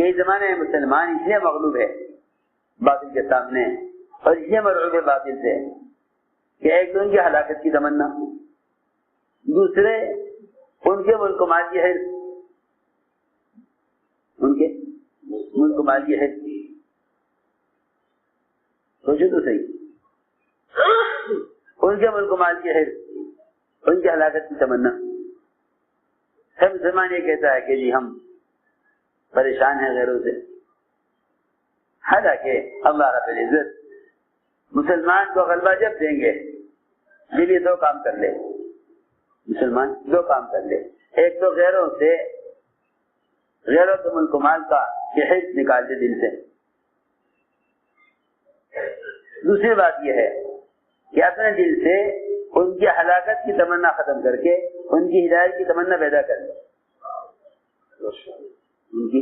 کہ اس زمانے میں مسلمان اس لیے مغلوب ہے باطل کے سامنے اور اس لیے مرعوب ہے باطل سے کہ ایک تو ان کی ہلاکت کی تمنا، دوسرے ان کے ملک و مال کی حرص، ان کے ملک و مال کی حرص. سوچو تو صحیح، ان کے ملک و مال کی حرص، ان کی ہلاکت کی تمنا. ہر مسلمان یہ کہتا ہے کہ جی ہم پریشان ہیں غیروں سے، حالانکہ اللہ رب العزت مسلمان کو غلبہ جب دیں گے دل یہ دو کام کر لے، مسلمان دو کام کر لے. ایک تو غیروں سے، غیروں کے ملک و مال کا یہ حرص نکال دے دل سے. دوسری بات یہ ہے کہ اپنے دل سے ان کی ہلاکت کی تمنا ختم کر کے ان کی ہدایت کی تمنا پیدا کر دے. ان کی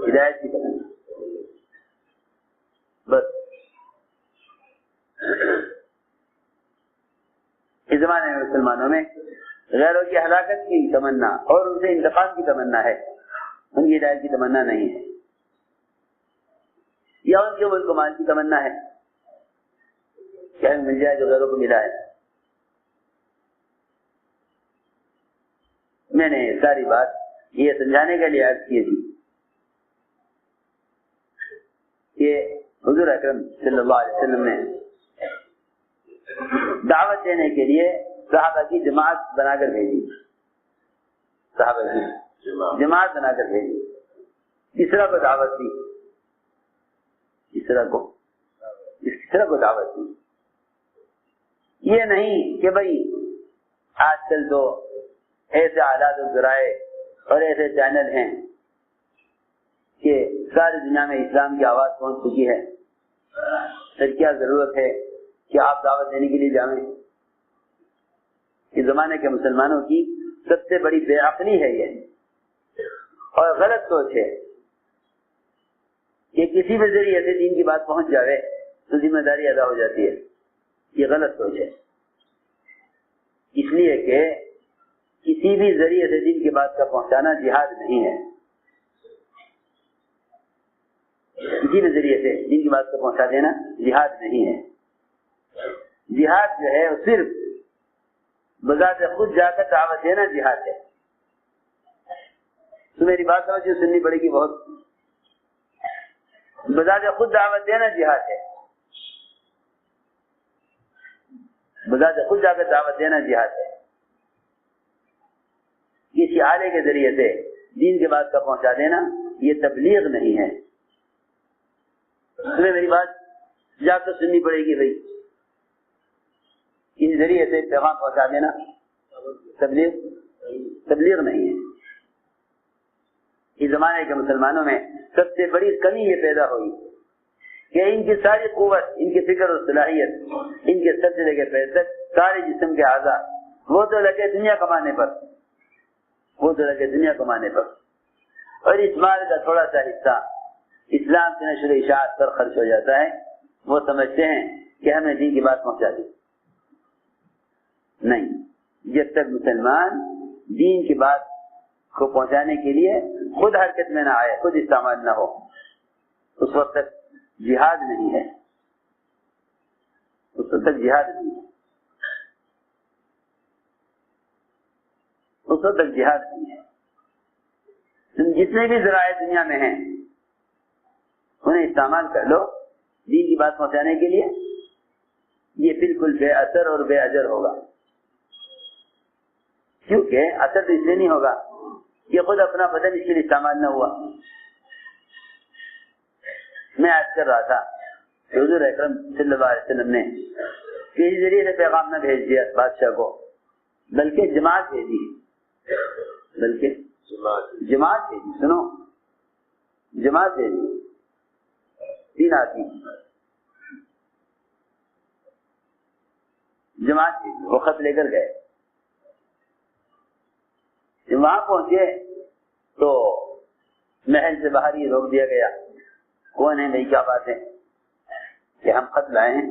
ہدایت کی تمنا بس. اس زمانے میں مسلمانوں میں غیروں کی ہلاکت کی تمنا اور ان سے انتقام کی تمنا ہے، ان کی ہدایت کی تمنا نہیں ہے. یا ان کے ملک و مال کی تمنا ہے کہ ہمیں مل جائے جو غیروں کو ملا ہے. میں نے ساری بات یہ سمجھانے کے لیے عرض کی تھی کہ حضور اکرم صلی اللہ علیہ وسلم نے دعوت دینے کے لیے صحابہ کی جماعت بنا کر بھیجی، صحابہ کی جماعت بنا کر بھیجی. تیسرا کو دعوت دی، تیسرا کو دعوت دی. یہ نہیں کہ بھائی آج کل تو ایسے آلات و ذرائع اور ایسے چینل ہیں کہ ساری دنیا میں اسلام کی آواز پہنچ چکی ہے، پھر کیا ضرورت ہے کہ آپ دعوت دینے کے لیے جائیں. اس زمانے کے مسلمانوں کی سب سے بڑی بے عقلی ہے یہ اور غلط سوچ ہے کہ کسی بھی ذریعے سے دین کی بات پہنچ جائے تو ذمہ داری ادا ہو جاتی ہے. یہ غلط سوچ ہے، اس لیے کہ کسی بھی ذریعے سے دین کی بات کا پہنچانا جہاد نہیں ہے. کسی بھی ذریعے سے دین کی بات کو پہنچا دینا جہاد نہیں ہے. جہاد جو ہے وہ صرف بذات خود جا کر دعوت دینا جہاد ہے. تو میری بات سمجھو، سننی پڑے گی بہت. بذات خود دعوت دینا جہاد ہے، بذات خود جا کر دعوت دینا جہاد ہے. کسی آلے کے ذریعے سے دین کے بات کا پہنچا دینا یہ تبلیغ نہیں ہے. تمہیں میری بات جا کر سننی پڑے گی بھائی. اس ذریعے سے پیغام پہنچا دینا تبلیغ نہیں ہے. اس زمانے کے مسلمانوں میں سب سے بڑی کمی یہ پیدا ہوئی کہ ان کی ساری قوت، ان کی فکر و صلاحیت، ان کے سب سے لے کے پیر تک سارے جسم کے اعضاء وہ تو لگے دنیا کمانے پر، اور اس مال کا تھوڑا سا حصہ اسلام کے نشر و اشاعت پر خرچ ہو جاتا ہے. وہ سمجھتے ہیں کہ ہمیں دین کی بات پہنچا دی. نہیں، جب تک مسلمان دین کی بات کو پہنچانے کے لیے خود حرکت میں نہ آئے، خود استعمال نہ ہو، اس وقت تک جہاد نہیں ہے. اس وقت تک جہاد نہیں ہے. اس وقت تک جہاد نہیں ہے. جتنے بھی ذرائع دنیا میں ہیں انہیں استعمال کر لو دین کی بات پہنچانے کے لیے. یہ بالکل بے اثر اور بے اجر ہوگا. کیونکہ اثر تو اس لیے نہیں ہوگا کہ خود اپنا بدن اس کے لیے استعمال نہ ہوا. میں عرض کر رہا تھا کہ حضور اکرم صلی اللہ علیہ وسلم نے کسی ذریعے سے پیغام نہ بھیج دیا بادشاہ کو، بلکہ جماعت بھیجی، جماعت بھیجی. سنو، جماعت بھیجی. 3 آدمی جماعت بھیجی، وہ خط لے کر گئے. جب وہاں پہنچے تو محل سے باہر ہی روک دیا گیا. کون ہے بھائی، کیا بات ہے؟ کہ ہم خط لائے ہیں،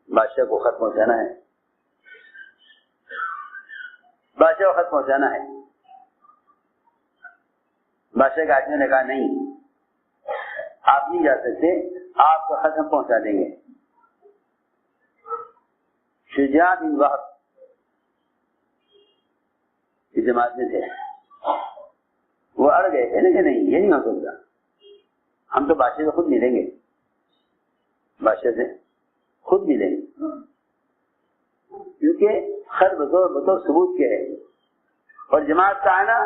بادشاہ کو خط پہنچانا ہے. بادشاہ کو خط پہنچانا ہے. بادشاہ کے آدمی نے کہا نہیں، آپ نہیں جا سکتے، آپ کو خط ہم پہنچا دیں گے۔ شجاع بن وہب کی جماعت میں تھے، وہ اڑ گئے تھے کہ نہیں یہ نہیں ہو سکتا، ہم تو بادشاہ سے خود ملیں گے، بادشاہ سے خود ملیں گے، کیونکہ خط بطور ثبوت کے ہے، اور جماعت کا آنا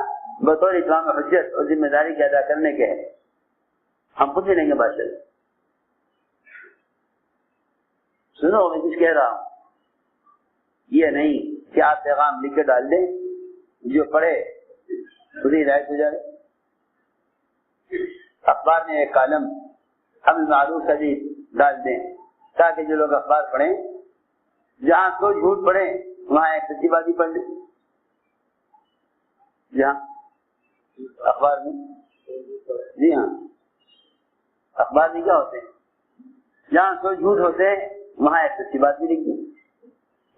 بطور اقامہ حجت اور ذمہ داری کے ادا کرنے کے ہے، ہم خود ملیں گے بادشاہ سے۔ سنو میں کچھ کہہ رہا ہوں، یہ نہیں کہ آپ پیغام لکھ کے ڈال دیں، جو پڑھے خود ہی ہدایت ہو جائے۔ اخبار میں ایک کالم امر معروف کا بھی ڈال دیں تاکہ جو لوگ اخبار پڑھیں جہاں تو جھوٹ پڑھیں وہاں ایک سچی بازی پڑھ لیں، جہاں اخبار میں، جی ہاں اخبار میں کیا ہوتے ہیں، جہاں تو جھوٹ ہوتے ہیں وہاں ایک سچی بات بھی لکھ دیں،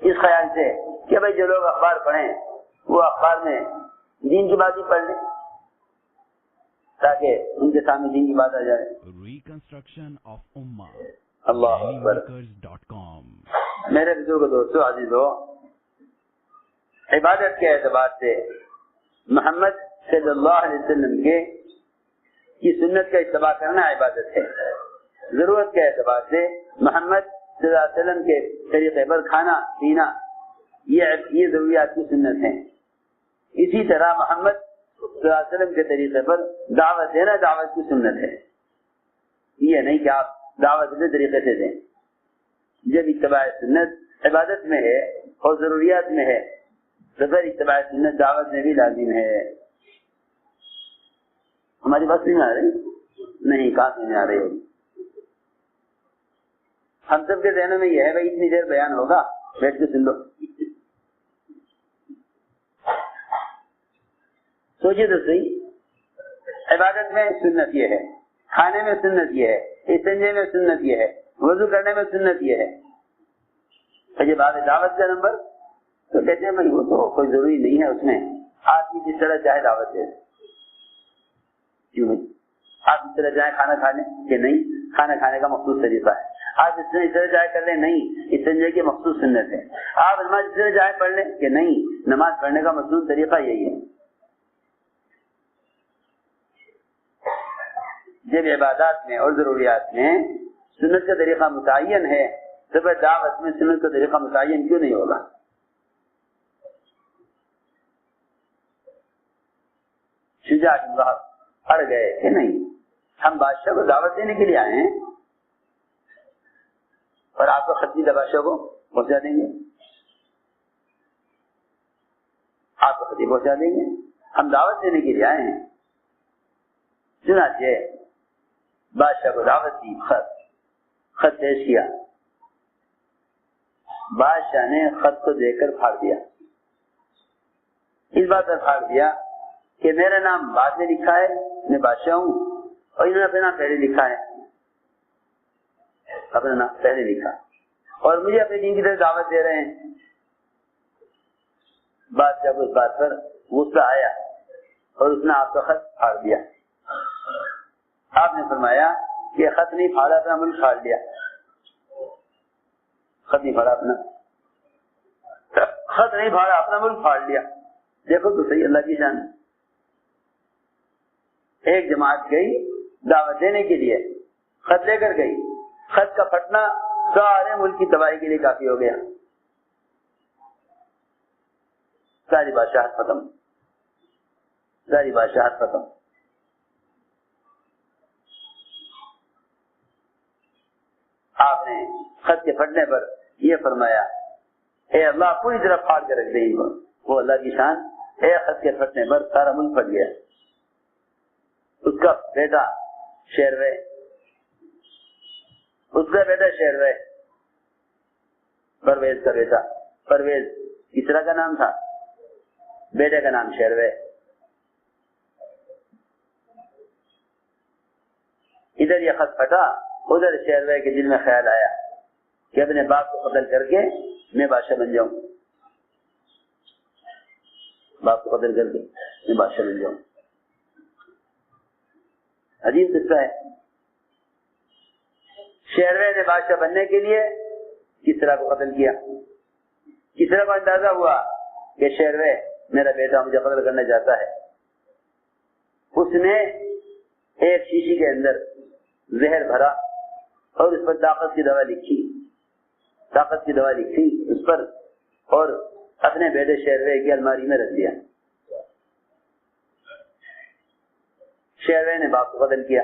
اس خیال سے کہ بھائی جو لوگ اخبار پڑھیں وہ اخبار میں دین کی بات ہی پڑھ لیں تاکہ ان کے سامنے دین کی بات آ جائے۔ ریکنسٹرکشن آف امہ، اللہ اکبر۔ میرے بزرگ دوستو عزیزو، عبادت کے اعتبار سے محمد صلی اللہ علیہ وسلم کی سنت کا اتباع کرنا عبادت ہے۔ ضرورت کے اعتبار سے محمد صلی اللہ علیہ وسلم کے طریقے پر کھانا پینا یہ ضروریات کی سنت ہے۔ اسی طرح محمد صلی اللہ علیہ وسلم کے طریقے پر دعوت دینا دعوت کی سنت ہے۔ یہ نہیں کہ آپ دعوت اپنے طریقے سے دیں، جب اتباع سنت عبادت میں ہے اور ضروریات میں ہے تو پھر اتباع سنت دعوت میں بھی لازم ہے۔ ہماری بات نہیں آ رہی؟ نہیں، کہاں سے نہیں آ رہی ہوگی؟ ہم سب کے ذہنوں میں یہ ہے بھائی اتنی دیر بیان ہوگا، بیٹھ کے سن لو۔ سوچیے تو صحیح، عبادت میں سنت یہ ہے، کھانے میں سنت یہ ہے، استنجے میں سنت یہ ہے، وضو کرنے میں سنت یہ ہے۔ جب آگے دعوت کا نمبر تو کہتے ہیں بھائی وہ تو کوئی ضروری نہیں ہے، اس میں آدمی جس طرح چاہے دعوت دے۔ کیوں بھائی آپ اس طرح چاہے کھانا کھا لیں کہ نہیں، کھانا کھانے کا مخصوص طریقہ ہے۔ آپ اس طرح چاہے کر لیں، نہیں، استنجے کی مخصوص سنت ہے۔ آپ نماز اس طرح چاہے پڑھ لیں کہ نہیں، نماز پڑھنے کا مخصوص طریقہ یہی ہے۔ جب عبادات میں اور ضروریات میں سنت کا طریقہ متعین ہے تو پھر دعوت میں سنت کا طریقہ متعین کیوں نہیں ہوگا؟ شجاع بن وہب اڑ گئے کہ نہیں، ہم بادشاہ کو دعوت دینے کے لیے آئے ہیں اور آپ کو خطی بادشاہ کو پہنچا دیں گے، آپ کو خطی پہنچا دیں گے، ہم دعوت دینے کے لیے آئے ہیں۔ چنانچہ بادشاہ کو دعوت دی، خط پیش کیا، بادشاہ نے خط کو دیکھ کر پھاڑ دیا، اس بات پر پھاڑ دیا کہ میرا نام بعد میں لکھا ہے، میں بادشاہ ہوں، اور انہوں نے اپنا نام پہلے لکھا ہے، اپنا نام پہلے لکھا، اور مجھے اپنے دین کی طرف دعوت دے رہے ہیں۔ بادشاہ کو اس بات پر غصہ آیا اور اس نے آپ کا خط پھاڑ دیا۔ آپ نے فرمایا کہ خط نہیں پھاڑا، اپنا ملک پھاڑ لیا۔ خط نہیں پھاڑا، اپنا ملک پھاڑ لیا۔ دیکھو تو صحیح اللہ کی شان۔ ایک جماعت گئی دعوت دینے کے لیے، خط لے کر گئی، خط کا پھٹنا سارے ملک کی تباہی کے لیے کافی ہو گیا، ساری بادشاہت ختم، ساری بادشاہت ختم۔ آپ نے خط کے پھٹنے پر یہ فرمایا، اے اللہ پوری طرح پھاڑ کے رکھ دے ان کو۔ وہ اللہ کی شان، اے خط کے پھٹنے پر سارا ملک پھٹ گیا۔ اس کا بیٹا شیروے، پرویز کا بیٹا، پرویز کسرا کا نام تھا، بیٹے کا نام شیروے۔ ادھر یہ خط پھٹا، ادھر شیروے کے دل میں خیال آیا کہ اپنے باپ کو قتل کر کے میں بادشاہ بن جاؤں، باپ کو قتل کر کے میں بادشاہ بن جاؤں۔ عجیب قصہ ہے، شیروے نے بادشاہ بننے کے لیے کسریٰ کو قتل کیا. کسریٰ کو اندازہ ہوا کہ شیروے میرا بیٹا مجھے قتل کرنا چاہتا ہے. اس نے ایک شیشی کے اندر زہر بھرا اور اس پر طاقت کی دوا لکھی اس پر, اور اپنے بیٹے شیروے کی الماری میں رکھ دیا. شیروے نے باپ کو قتل کیا.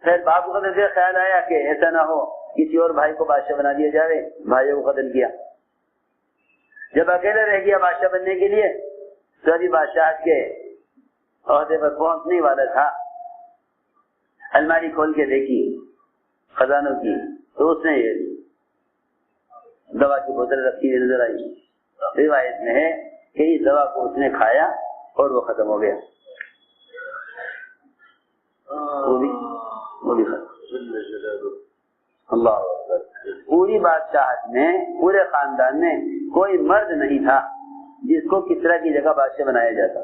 پھر باپ کو قتل کیا, خیال آیا کہ ایسا نہ ہو کسی اور بھائی کو بادشاہ بنا دیا جائے, بھائیوں کو قتل کیا. جب اکیلے رہ گیا بادشاہ بننے کے لیے تو ابھی بادشاہ کے عہدے پر پہنچنے والا تھا. الماری کھول کے دیکھی خزانوں کی تو اس نے دوا کی بوتل رکھی ہوئی نظر آئی. روایت میں ہے کہ اس دوا کو اس نے کھایا اور وہ ختم ہو گیا. وہ بھی ختم. اللہ اکبر. پوری بادشاہت میں, پورے خاندان میں کوئی مرد نہیں تھا جس کو کسریٰ کی جگہ بادشاہ بنایا جاتا.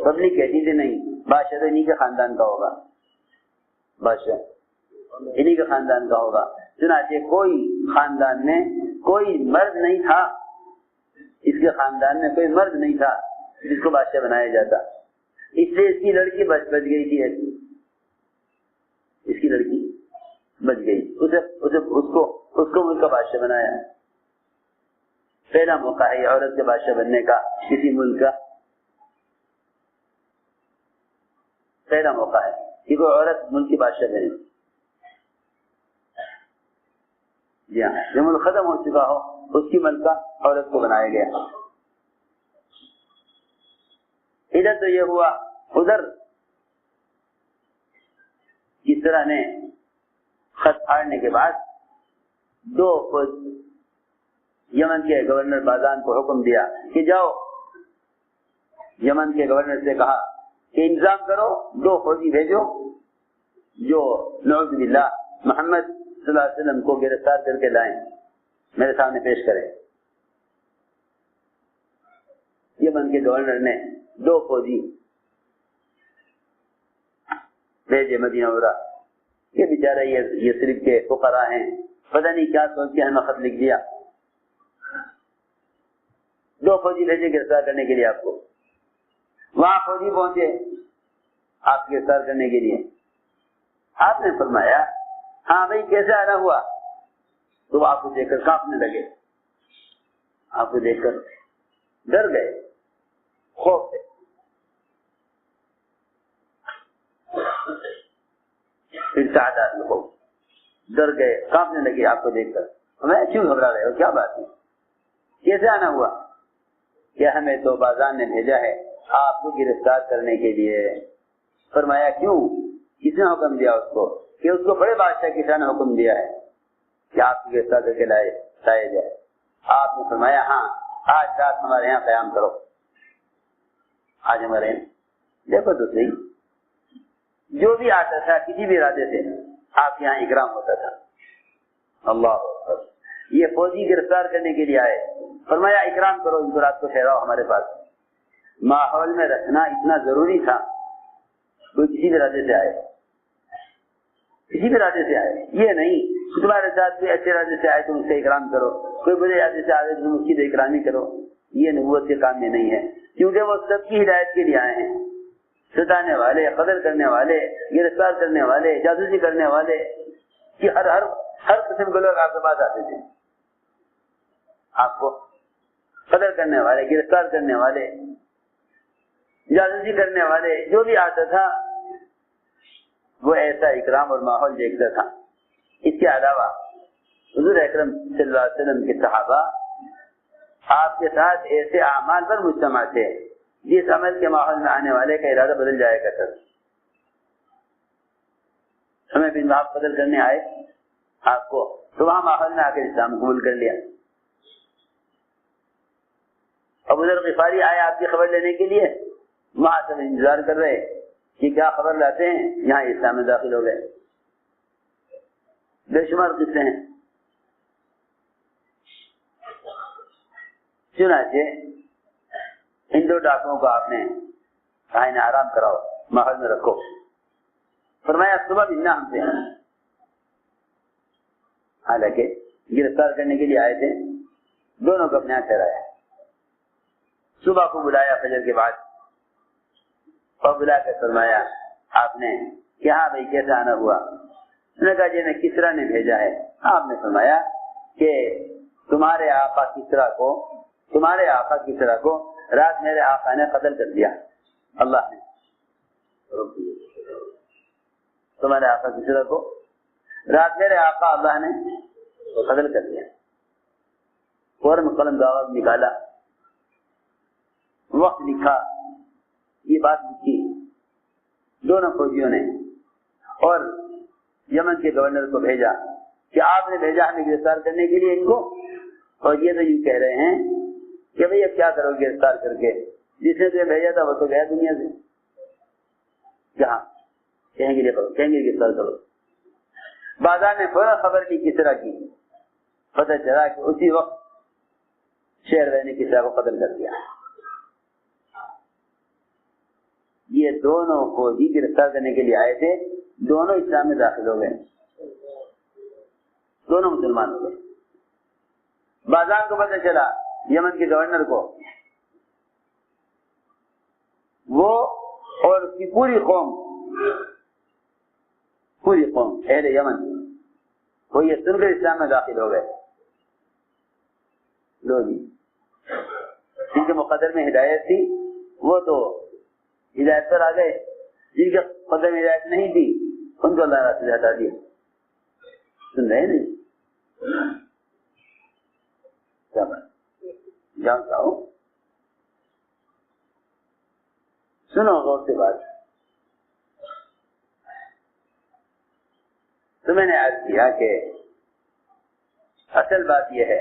پبلک کہتی تھی نہیں, بادشاہ تو انہی کے خاندان کا ہوگا, بادشاہ انہی کے خاندان کا ہوگا. چنانچہ کوئی خاندان میں کوئی مرد نہیں تھا, اس کے خاندان میں کوئی مرد نہیں تھا جس کو بادشاہ بنایا جاتا. اس لیے اس کی لڑکی بچ گئی تھی. اس کی لڑکی بچ گئی, اس کو ملک کا بادشاہ بنایا. پہلا موقع ہے عورت کے بادشاہ بننے کا کسی ملک کا, پہلا موقع ہے کہ کوئی عورت ملک کی بادشاہ بنے. جی ہاں, جو ملک ختم ہو چکا ہو اس کی ملکہ عورت کو بنایا گیا. ادھر تو یہ ہوا. ادھر کسریٰ نے خط پھاڑنے کے بعد دو یمن کے گورنر بازان کو حکم دیا کہ جاؤ. یمن کے گورنر سے کہا کہ انتظام کرو, 2 فوجی بھیجو جو نعوذ باللہ محمد صلی اللہ علیہ وسلم کو گرفتار کر کے لائیں, میرے سامنے پیش کریں. یمن کے گورنر نے 2 فوجی بھیجے مدینہ منورہ. یہ بیچارہ یہ صرف کے فقراء ہیں, پتہ نہیں کیا سوچ کے ہمیں خط لکھ دیا. 2 فوجی بھیجے گرفتار کرنے کے لیے آپ کو. وہاں فوجی پہنچے آپ گرفتار کرنے کے لیے. آپ نے فرمایا ہاں بھائی کیسے آنا ہوا؟ تو آپ کو دیکھ کر کانپنے لگے, آپ کو دیکھ کر ڈر گئے, خوف سے. پھر تعداد لوگ ڈر گئے, کانپنے لگے آپ کو دیکھ کر. میں کیوں گھبرا رہے ہو, کیا بات ہے, کیسے آنا ہوا؟ کہ ہمیں تو بازان نے بھیجا ہے آپ کو گرفتار کرنے کے لیے. فرمایا کیوں, کس نے حکم دیا اس کو؟ کہ اس کو بڑے بادشاہ کی شان نے حکم دیا ہے کہ آپ کو گرفتار کر کے لائے جائے. آپ نے فرمایا ہاں آج رات ہمارے یہاں قیام کرو. آج ہمارے یہاں دیکھو تو صحیح, جو بھی آتا تھا کسی بھی ارادے سے آپ یہاں اکرام ہوتا تھا. اللہ اکبر. یہ فوجی گرفتار کرنے کے لیے آئے, فرمایا اکرام کرو, ان کو رات کو ٹھہراؤ ہمارے پاس. ماحول میں رکھنا اتنا ضروری تھا. کوئی کسی بھی ارادے سے آئے, کسی بھی ارادے سے آئے, یہ نہیں تمہارے ساتھ کوئی اچھے ارادے سے آئے تم اس سے اکرام کرو, کوئی برے ارادے سے آئے تم اس کی اکرامی کرو. یہ نبوت کے کام میں نہیں ہے, کیونکہ وہ سب کی ہدایت کے لیے آئے ہیں. ستانے والے, قتل کرنے والے, گرفتار کرنے والے, جاسوسی کرنے والے, کہ ہر قسم کے لوگ آپ کے پاس آتے تھے. آپ کو قتل کرنے والے, گرفتار کرنے والے, جاسوسی کرنے والے, جو بھی آتا تھا وہ ایسا اکرام اور ماحول دیکھتا تھا. اس کے علاوہ حضور اکرم صلی اللہ علیہ وسلم کے صحابہ آپ کے ساتھ ایسے اعمال پر مجتمع تھے جس عمل کے ماحول میں آنے والے کا ارادہ بدل جائے کرتا. ہمیں بن وہب قتل کرنے آئے آپ کو, تو وہاں ماحول میں آ کے اسلام قبول کر لیا. ابو ذر غفاری آئے آپ کی خبر لینے کے لیے, وہاں سب انتظار کر رہے کہ کیا خبر لاتے ہیں, یہاں اسلام میں داخل ہو گئے. بے شمار قصے ہیں. چنانچہ ان 2 ڈاکوؤں کو آپ نے کہا انہیں آرام کراؤ, ماحول میں رکھو. فرمایا صبح بھی نہ ہم سے، حالانکہ گرفتار کرنے کے لیے آئے تھے، دونوں کو اپنے یہاں ٹھہرایا، صبح کو بلایا فجر کے بعد اور بلا کر فرمایا آپ نے کیا بھائی کیسا آنا ہوا؟ انہوں نے کہا جی میں کسرا نے بھیجا ہے۔ آپ نے فرمایا کہ تمہارے آقا کسرا کو رات میرے آقا نے قتل کر دیا، اللہ نے تمہارے آقا کسرا کو رات میرے آقا اللہ نے قتل کر دیا۔ فوراً قلم کاغذ نکالا، وقت لکھا، یہ بات لکھی دونوں فوجیوں نے، اور یمن کے گورنر کو بھیجا کہ آپ نے بھیجا ہمیں گرفتار کرنے کے لیے ان کو، اور یہ تو یوں کہہ رہے ہیں کہ بھئی اب کیا کرو گرفتار کر کے، جس نے تمہیں بھیجا تھا وہ تو گیا دنیا سے، جہاں کہیں گے گرفتار کرو۔ بازار نے فوراً خبر کی کسرا کی، پتہ چلا کہ اسی وقت شہر نے کسرا کو قتل کر دیا۔ یہ دونوں فوجی گرفتار کرنے کے لیے آئے تھے، دونوں اسلام میں داخل ہو گئے، دونوں مسلمان ہو گئے۔ بازار کو پتہ چلا، یمن کے گورنر کو، وہ اور اس کی پوری قوم اہل یمن وہ یہ سن کر اسلام میں داخل ہو گئے۔ لو جی، جن کے مقدر میں ہدایت تھی وہ تو ہدایت پر آ گئے، جن کے مقدر میں ہدایت نہیں تھی ان کو اللہ سے ہٹا دیا۔ سن رہے نہیں؟ جانتا ہوں، سنو غور سے بات۔ تو میں نے عرض کیا کہ اصل بات یہ ہے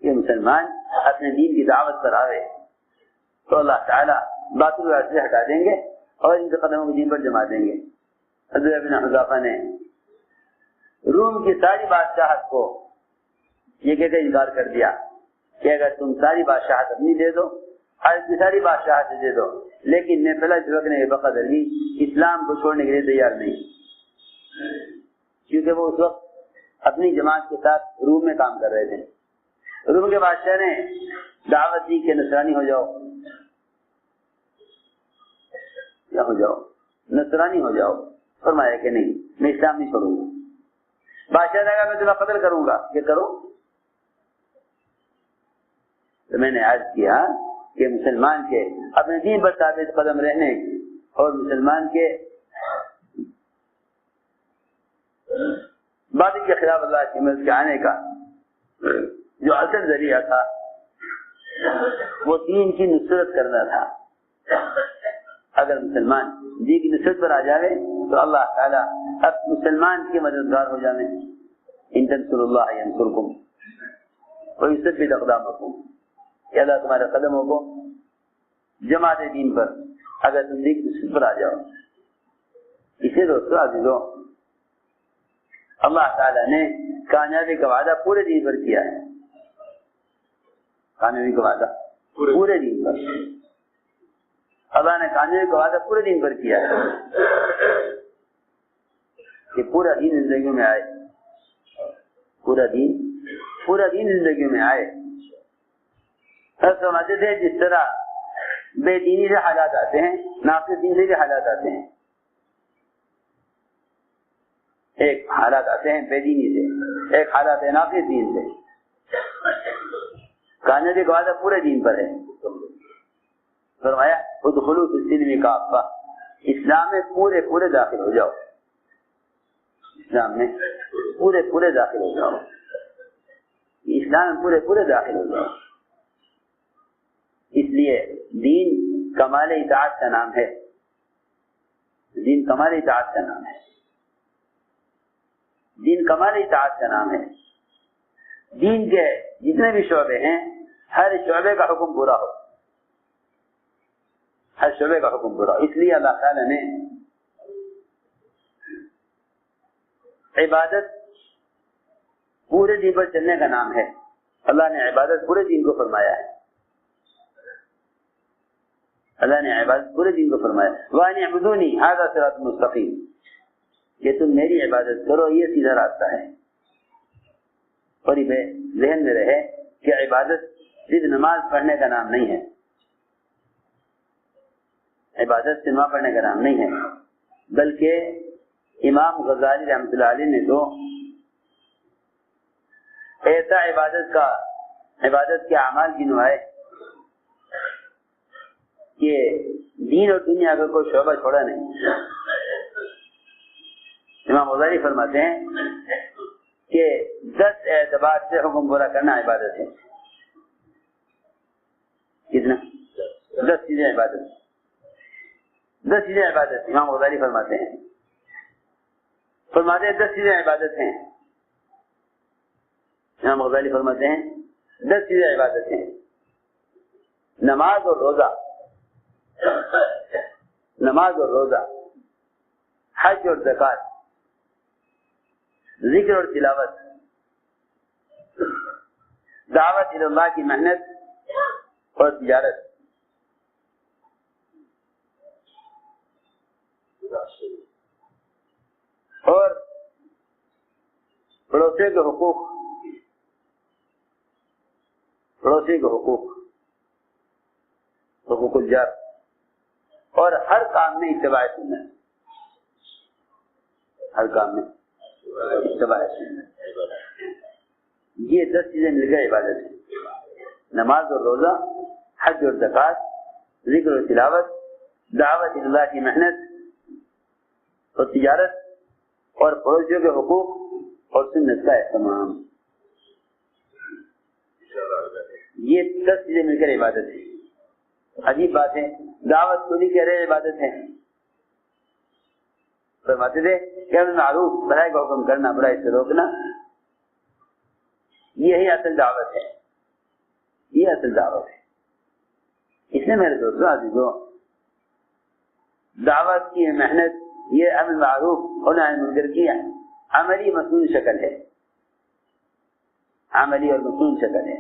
کہ مسلمان اپنے دین کی دعوت پر آوے تو اللہ تعالیٰ باطل سے ہٹا دیں گے اور ان کے قدموں کو دین پر جما دیں گے۔ حضرت بن حذافہ نے روم کی ساری بادشاہت کو یہ کہہ کے انکار کر دیا کہ اگر تم ساری بادشاہت اپنی دے دو، آج کی ساری بادشاہت دے دو، لیکن میں پہلا جوک نے بقدر بھی اسلام کو چھوڑنے کے لیے تیار نہیں، کیونکہ وہ اس وقت اپنی جماعت کے ساتھ روم میں کام کر رہے تھے۔ روم کے بادشاہ نے دعوت دی کہ نصرانی ہو جاؤ، یا ہو جاؤ نصرانی ہو جاؤ، فرمایا کہ نہیں میں اسلام نہیں چھوڑوں گا۔ بادشاہ نے کہا میں تمہیں قتل کروں گا، کہ کرو۔ تو میں نے عرض کیا کہ مسلمان کے اپنے دین پر ثابت قدم رہنے اور مسلمان کے باطل کے خلاف اللہ کی مدد کے آنے کا جو اصل ذریعہ تھا وہ دین کی نصرت کرنا تھا۔ اگر مسلمان دین کی نصرت پر آ جائے تو اللہ تعالیٰ اب مسلمان کے مددگار ہو جائے۔ ان تنصروا اللہ ینصرکم ویثبت اقدامکم، کہ اللہ تمہارے قدموں کو جما دے دین پر اگر تم دین کی نصرت پر آ جاؤ۔ اسے دوستو عزیزو، اللہ تعالیٰ نے کامیابی کا وعدہ پورے دین پر کیا ہے، کامیابی کا وعدہ پورے دین پر، اللہ نے کامیابی کا وعدہ پورے دین پر کیا ہے کہ پورا دین زندگی میں آئے، پورا دین زندگی میں آئے۔ سب سمجھتے تھے جس طرح بے دینی سے حالات آتے ہیں، ناقص دین سے بھی حالات آتے ہیں، ایک حالات آتے ہیں بے دینی سے، ایک حالات ہے ناقص دین سے۔ کامیابی کا وعدہ پورے دین پر ہے۔ فرمایا ادخلوا فی السلم کافہ، اسلام میں پورے داخل ہو جاؤ، اسلام میں پورے داخل ہو جاؤ، اسلام میں پورے داخل ہو جاؤ۔ اس لیے دین کمال اطاعت کا نام ہے، دین کمال اطاعت کا نام ہے، دین کمال اطاعت کا نام ہے۔ دین کے جتنے بھی شعبے ہیں ہر شعبے کا حکم پورا ہو، ہر شعبے کا حکم پورا ہو۔ اس لیے اللہ تعالی نے عبادت پورے دین پر چلنے کا نام ہے، اللہ نے عبادت پورے دین کو فرمایا ہے۔ اللہ نے عبادت پورے دین کو فرمایا وَأَنِ اعْبُدُونِي هَذَا صِرَاطٌ مُسْتَقِيمٌ کہ تم میری عبادت کرو یہ سیدھا راستہ ہے. اور یہ ذہن میں رہے کہ عبادت صرف نماز پڑھنے کا نام نہیں ہے, عبادت صرف نماز پڑھنے کا نام نہیں ہے, بلکہ امام غزالی رحمۃ اللہ علیہ نے تو ایسا عبادت کے اعمال گنوائے کہ دین اور دنیا کا کوئی شعبہ چھوڑا نہیں. امام غزالی فرماتے ہیں کہ 10 اعتبار سے حکم پورا کرنا عبادت ہے. کتنا؟ 10 چیزیں عبادت, 10 چیزیں عبادت. امام غزالی فرماتے ہیں 10 چیزیں عبادت ہیں. امام غزالی فرماتے ہیں 10 چیزیں عبادت ہیں. نماز اور روزہ, نماز اور روزہ, حج اور زکات, ذکر اور تلاوت, دعوت اللہ کی محنت اور تجارت, اور پڑوسی کے حقوق, پڑوسی کے حقوق, حقوق الجار, اور ہر کام میں اتباع سنت, ہر کام میں اتباع سنت. یہ 10 چیزیں مل کر عبادت ہے. نماز اور روزہ, حج اور زکات, ذکر اور تلاوت, دعوت اللہ کی محنت اور تجارت, اور پڑوسیوں کے حقوق اور سنت کا اہتمام. یہ 10 چیزیں مل کر عبادت ہے. عجیب بات ہے, دعوت کو بھی کہہ رہے عبادت ہے. فرماتے تھے کہ معروف, بھلائی کا حکم کرنا, برائی سے روکنا, یہی اصل دعوت ہے, یہ اصل دعوت ہے. اس نے میرے دوستوں عزیزوں دعوت کی محنت, یہ امر معروف اور نہی عن منکر کی عملی مصنوعی شکل ہے, عملی اور مصنوعی شکل ہے.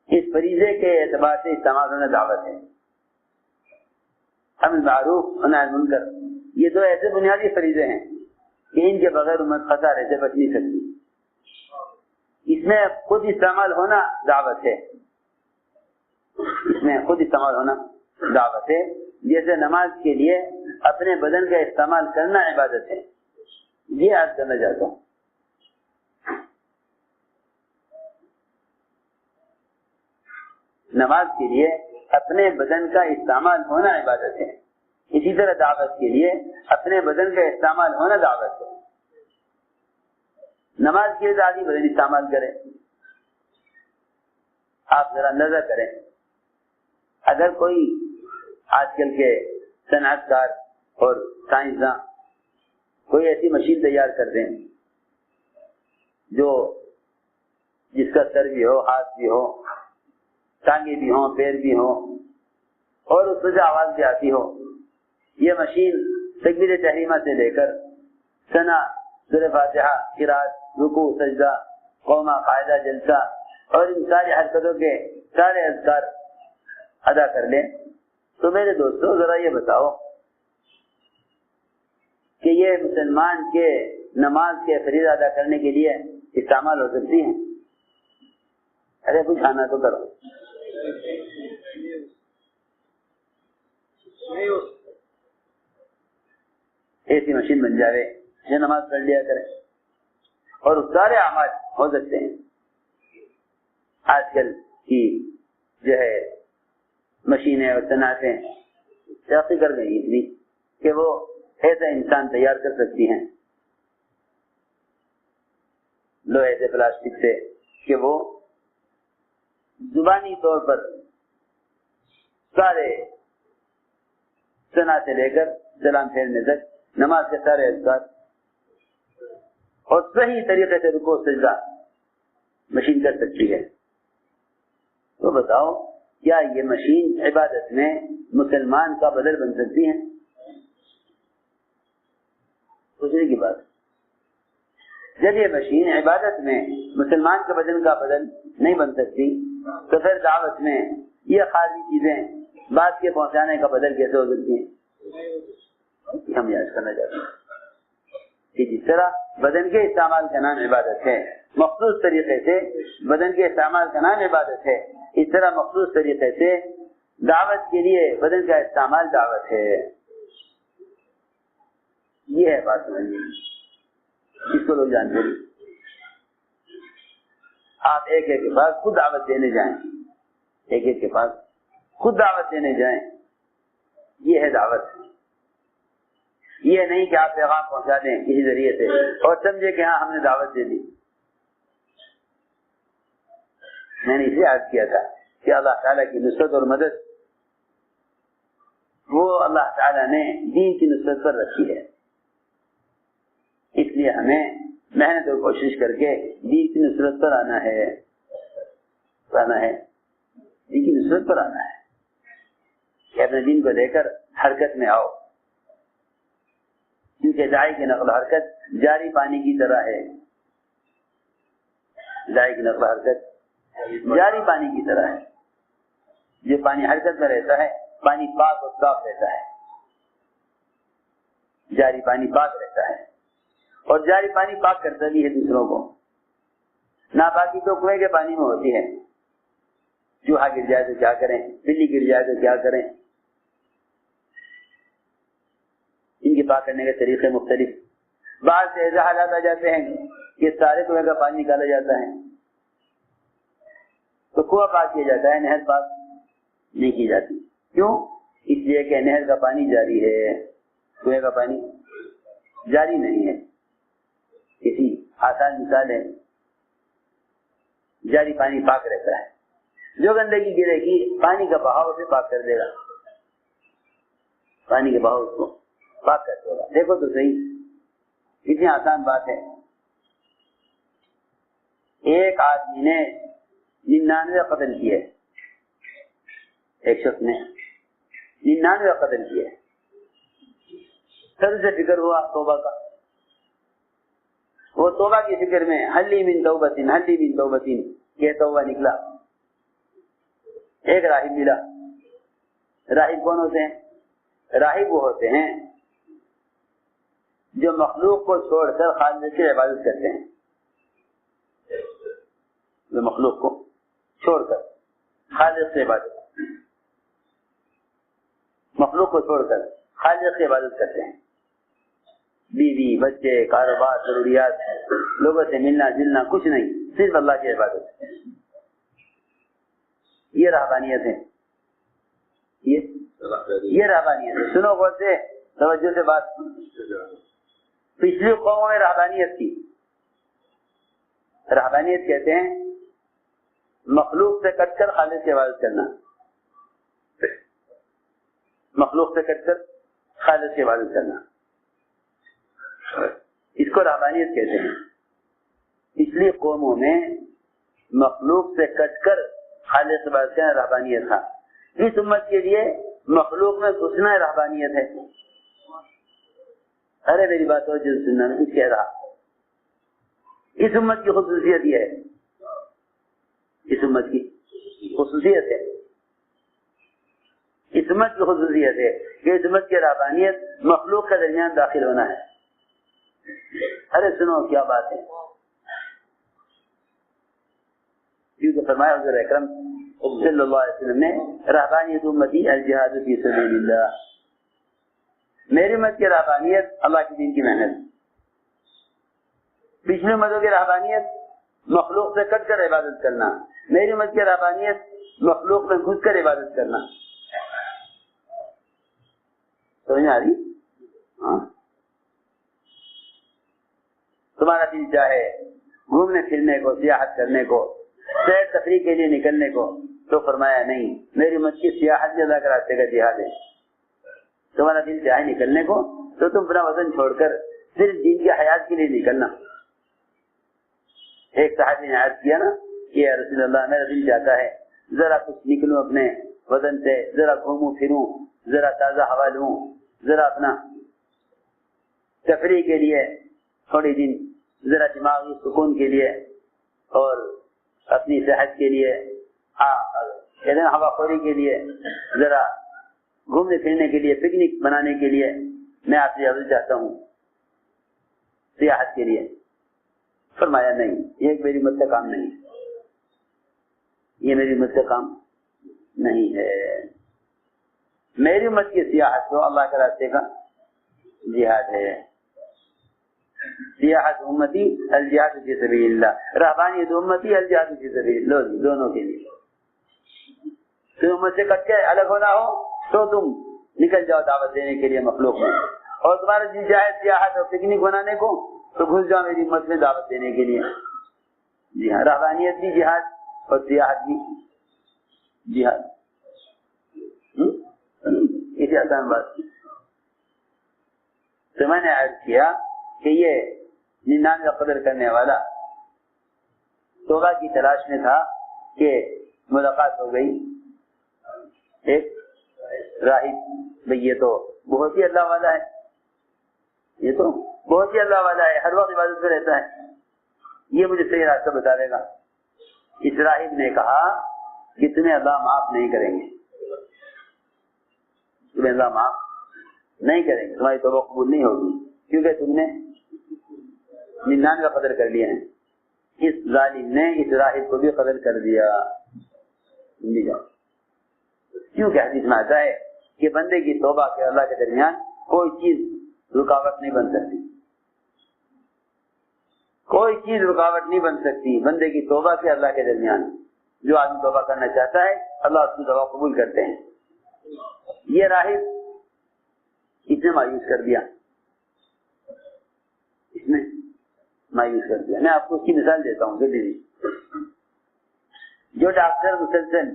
اس فریضے کے اعتبار سے استعمال ہونا دعوت ہے. امر معروف اور نہی عن منکر یہ 2 ایسے بنیادی فریضے ہیں کہ ان کے بغیر امت خسارے سے بچ نہیں سکتی. اس میں خود استعمال ہونا دعوت ہے, اس میں خود استعمال ہونا دعوت ہے. جیسے نماز کے لیے اپنے بدن کا استعمال کرنا عبادت ہے. یہ عرض کرنا چاہتا ہوں. نماز کے لیے اپنے بدن کا استعمال ہونا عبادت ہے. اسی طرح دعوت کے لیے اپنے بدن کا استعمال ہونا دعوت ہے. نماز کے لیے آدمی بدن استعمال کرے. آپ ذرا اندازہ کریں, اگر کوئی آج کل کے صنعت کار اور سائنسداں کوئی ایسی مشین تیار کر دیں جو جس کا سر بھی ہو, ہاتھ بھی ہو, ٹانگیں بھی ہوں, پیر بھی ہوں, اور اس سے آواز بھی آتی ہو. یہ مشین تکبیر تحریمہ سے لے کر ثنا, سورہ فاتحہ, قرات, رکوع, سجدہ, قومہ, قاعدہ, جلسہ اور ان ساری حرکتوں کے سارے اذکار ادا کر لیں, تو میرے دوستوں ذرا یہ بتاؤ کہ یہ مسلمان کے نماز کے فریضہ ادا کرنے کے لیے استعمال ہو سکتی ہیں؟ ارے کچھ آنا تو کرو. ایسی مشین بن جائے جو نماز پڑھ لیا کرے, اور سارے اعمال ہو سکتے ہیں. آج کل کی جو ہے مشینیں اور صنعتیں ترقی کر گئی اتنی کہ وہ ایسا انسان تیار کر سکتی ہیں لوہے سے, پلاسٹک سے, کہ وہ زبانی طور پر سارے ثنا سے لے کر سلام پھیرنے تک نماز کے سارے اذکار اور صحیح طریقے سے رکوع سجدہ مشین کر سکتی ہے. تو بتاؤ کیا یہ مشین عبادت میں مسلمان کا بدل بن سکتی ہے؟ سوچنے کی بات. جب یہ مشین عبادت میں مسلمان کے بدن کا بدل نہیں بن سکتی, تو پھر دعوت میں یہ خارجی چیزیں بات کے پہنچانے کا بدل کیسے ہو سکتی ہیں؟ ہم یاد کرنا چاہتے ہیں کہ جس طرح بدن کے استعمال کا نام عبادت ہے، مخصوص طریقے سے بدن کے استعمال کا نام عبادت ہے، اس طرح مخصوص طریقے سے دعوت کے لیے بدن کا استعمال دعوت ہے. یہ ہے بات سمجھیں، اس کو لوگ جانتے ہیں. آپ ایک ایک کے پاس خود دعوت دینے جائیں، ایک ایک کے پاس خود دعوت دینے جائیں، یہ ہے دعوت. یہ نہیں کہ آپ پیغام پہنچا دیں کسی ذریعے سے اور سمجھے کہ ہاں ہم نے دعوت دے دی. میں نے اسے عرض کیا تھا کہ اللہ تعالیٰ کی نصرت اور مدد وہ اللہ تعالیٰ نے دین کی نصرت پر رکھی ہے. اس لیے ہمیں محنت اور کوشش کر کے دین کی نصرت پر آنا ہے، دین کی نصرت پر آنا ہے کہ اپنے دین کو لے کر حرکت میں آؤ. کیونکہ داعی کی نقل و حرکت جاری پانی کی طرح ہے. داعی کی نقل و حرکت جاری پانی کی طرح ہے. جو پانی حرکت میں رہتا ہے پانی پاک اور صاف رہتا ہے. جاری پانی پاک رہتا ہے اور جاری پانی پاک کرتا بھی ہے دوسروں کو. ناپاکی تو کنویں کے پانی میں ہوتی ہے. چوہا گر جائے تو کیا کریں، بلی گر جائے تو کیا کریں. ان کے پاک کرنے کے طریقے مختلف. بعض سے ایسے حالات آ جاتے ہیں کہ سارے کنویں کا پانی نکالا جاتا ہے تو کنواں پاک کیا جاتا ہے، نہر پاک نہیں کی جاتی. کیوں؟ اس لیے کہ نہر کا پانی جاری ہے، کنویں کا پانی جاری نہیں ہے. کسی آسان مثال ہے، جاری پانی پاک رہتا ہے. جو گندگی گرے گی پانی کا بہاؤ اسے پاک کر دے گا، پانی کے بہاؤ اس کو پاک کر دے گا. دیکھو تو صحیح کتنی آسان بات ہے. ایک آدمی نے 99 قتل کیے، ایک شخص نے 99 قتل کیے. سر سے فکر ہوا توبہ کا. وہ توبہ کی فکر میں حلی من توبتین حلی من توبتین کہتا ہوا نکلا. ایک راہب ملا. راہب کون ہوتے ہیں؟ راہب وہ ہوتے ہیں جو مخلوق کو چھوڑ کر خالق کی عبادت کرتے ہیں. جو مخلوق کو چھوڑ کر خالق کی عبادت، مخلوق کو چھوڑ کر خالق کی عبادت کرتے ہیں. بیوی، بچے، کاروبار، ضروریات، لوگوں سے ملنا جلنا کچھ نہیں، صرف اللہ کی عبادت. یہ رہبانیت ہے. یہ رہبانیت ہے. سنو غور سے، توجہ سے بات. پچھلی قوموں میں رہبانیت تھی. رہبانیت کہتے ہیں مخلوق سے کٹ کر خالق کی عبادت کرنا. مخلوق سے کٹ کر خالق کی عبادت کرنا، اس کو رہبانیت کہتے ہیں. پچھلی قوموں میں مخلوق سے کٹ کر خالق کی عبادت کرنا رہبانیت تھا. اس امت کے لیے مخلوق میں گھسنا رہبانیت ہے. ارے میری بات ہو جو سننا کچھ کہہ رہا. اس امت کی خصوصیت یہ ہے، اس امت کی خصوصیت ہے، اس امت کی خصوصیت ہے کہ اس امت کی رہبانیت مخلوق کے درمیان داخل ہونا ہے. ارے سنو کیا بات ہے. کیونکہ فرمایا حضور اکرم صلی اللہ علیہ وسلم نے رہبانیت امتی الجہاد فی سبیل اللہ. میری امت کی رہبانیت اللہ کے دین کی محنت. پچھلی امتوں کی رہبانیت مخلوق سے کٹ کر عبادت کرنا. میری امت کی رہبانیت مخلوق میں گھس کر عبادت کرنا. سمجھ آ رہی؟ ہاں. تمہارا دل چاہے گھومنے پھرنے کو، سیاحت کرنے کو، سیر تفریح کے لیے نکلنے کو، تو فرمایا نہیں، میری امت کی سیاحت بھی اللہ کے راستے کا جہاد ہے. تمہارا دل چاہے نکلنے کو تو تم اپنا وطن چھوڑ کر صرف دین کی حیات کے لیے نکلنا. ایک صحابی نے عرض کیا نا کہ یا رسول اللہ میرا دل چاہتا ہے ذرا کچھ نکلوں اپنے وطن سے، ذرا گھوموں پھروں، ذرا تازہ ہوا لوں، ذرا اپنا تفریح کے لیے تھوڑی دن، ذرا دماغی سکون کے لیے اور اپنی صحت کے لیے کہتے ہیں ہوا خوری کے لیے، ذرا گھومنے پھرنے کے لیے، پکنک بنانے کے لیے میں آپ سے اجازت چاہتا ہوں سیاحت کے لیے. فرمایا نہیں، یہ میری امت کا کام نہیں، یہ میری امت کا کام نہیں ہے. میری امت کی سیاحت تو اللہ کے راستے کا جہاد ہے. سیاحت امتی الجہاد فی سبیل اللہ، رہبانیت امتی الجہاد فی سبیل اللہ. لو جی دونوں کے لیے. تم امت سے کٹ کے الگ ہونا ہو تو تم نکل جاؤ دعوت دینے کے لیے مخلوق میں، اور تمہارا جی جائے سیاحت اور پکنک بنانے کو تو گھس جاؤ میری امت میں دعوت دینے کے لیے. جی ہاں، رہبانیت بھی جہاد اور سیاحت بھی جہاد. اسی آسان بات. تو میں نے عرض کیا کہ یہ 99 قدر کرنے والا توبہ کی تلاش میں تھا کہ ملاقات ہو گئی ایک راہب. بھئی یہ تو بہت ہی اللہ والا ہے، یہ تو بہت ہی اللہ والا ہے، ہر وقت عبادت میں رہتا ہے، یہ مجھے صحیح راستہ بتا دے گا. اس راہب نے کہا کہ تمہیں اللہ معاف نہیں کریں گے، تمہیں اللہ معاف نہیں کریں گے، تمہاری توبہ قبول نہیں ہوگی، کیونکہ تم نے 99 قدر کر لیا ہے. اس ظالم نے اس راہب کو بھی قدر کر دیا. کیونکہ حدیث میں آتا ہے کہ بندے کی توبہ کے اللہ کے درمیان کوئی چیز رکاوٹ نہیں بن سکتی، کوئی چیز رکاوٹ نہیں بن سکتی بندے کی توبہ کے اللہ کے درمیان. جو آدمی توبہ کرنا چاہتا ہے اللہ اس کی توبہ قبول کرتے ہیں. یہ راہب اس نے مایوس کر دیا، اس نے مایوس کر دیا. میں آپ کو اس کی مثال دیتا ہوں. جو ڈاکٹر مسلسل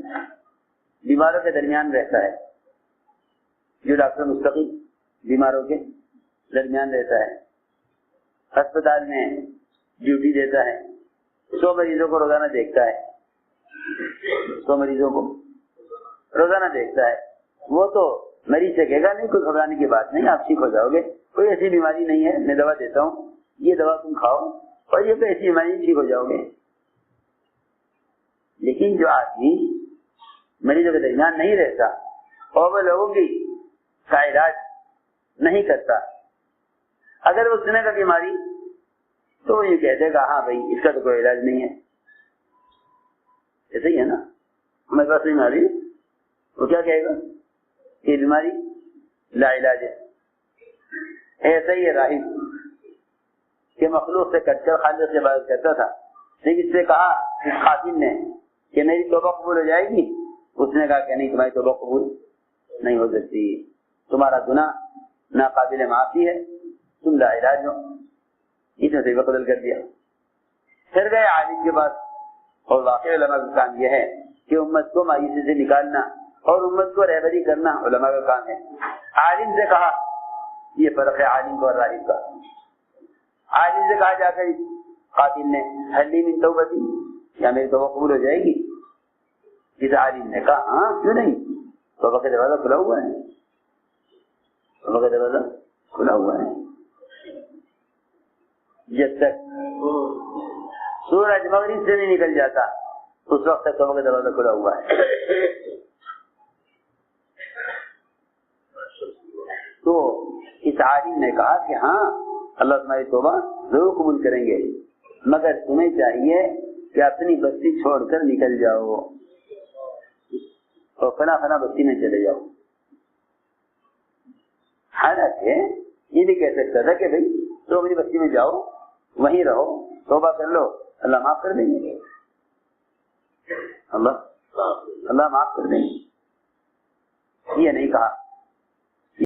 بیماروں کے درمیان رہتا ہے، جو ڈاکٹر مستقل بیماروں کے درمیان رہتا ہے، ہسپتال میں ڈیوٹی دیتا ہے، 100 مریضوں کو روزانہ دیکھتا ہے، 100 مریضوں کو روزانہ دیکھتا ہے، وہ تو مریض سے کہے گا نہیں کوئی گھبرانے کی بات نہیں، آپ ٹھیک ہو جاؤ گے، کوئی ایسی بیماری نہیں ہے، میں دوا دیتا ہوں، یہ دوا تم کھاؤ اور یہ کوئی ایسی بیماری ٹھیک ہو جاؤ گے. لیکن جو آدمی مریضوں کے درمیان نہیں رہتا اور وہ لوگوں کی کا علاج نہیں کرتا، اگر وہ سنے گا بیماری تو وہ یہ کہہ دے گا ہاں بھائی اس کا تو کوئی علاج نہیں ہے. ایسا ہی ہے نا، ہمارے پاس بیماری، وہ کیا کہے گا یہ بیماری لا علاج ہے. ایسا ہی ہے راہب کہ مخلوق سے کٹ کر خالق سے عبادت کرتا تھا، لیکن اس سے کہا اس خاتم نے کہ میری توبہ قبول ہو جائے گی، اس نے کہا کہ نہیں تمہاری توبہ قبول نہیں ہو سکتی، تمہارا گناہ ناقابل معافی ہے، تم لا علاج ہو. اس نے صحیح بدل کر دیا. پھر گئے عالم کے پاس، اور واقعی علماء کا کام یہ ہے کہ امت کو مایوسی سے نکالنا اور امت کو رہبری کرنا علماء کا کام ہے. عالم سے کہا، یہ فرق ہے عالم کا اور راہب کا. عالم سے کہا جا کر قاتل نے حلی من توبتی، کیا میری توبہ قبول ہو جائے گی؟ جس عالم نے کہا ہاں کیوں نہیں، توبہ کا دروازہ کھلا ہوا ہے، توبہ کا دروازہ کھلا ہوا ہے. جب تک سورج مغرب سے نہیں نکل جاتا اس وقت تک توبہ کا دروازہ کھلا ہوا ہے. تو اس عالم نے کہا کہ ہاں اللہ تمہاری توبہ ضرور قبول کریں گے، مگر تمہیں چاہیے کہ اپنی بستی چھوڑ کر نکل جاؤ اور فلاں فلاں بستی میں چلے جاؤ. حالانکہ یہ نہیں کہہ سکتا تھا کہ بھائی تو اپنی بستی میں جاؤ، وہیں رہو، توبہ کر لو، اللہ معاف کر دیں گے، اللہ معاف کر دیں گے. یہ نہیں کہا.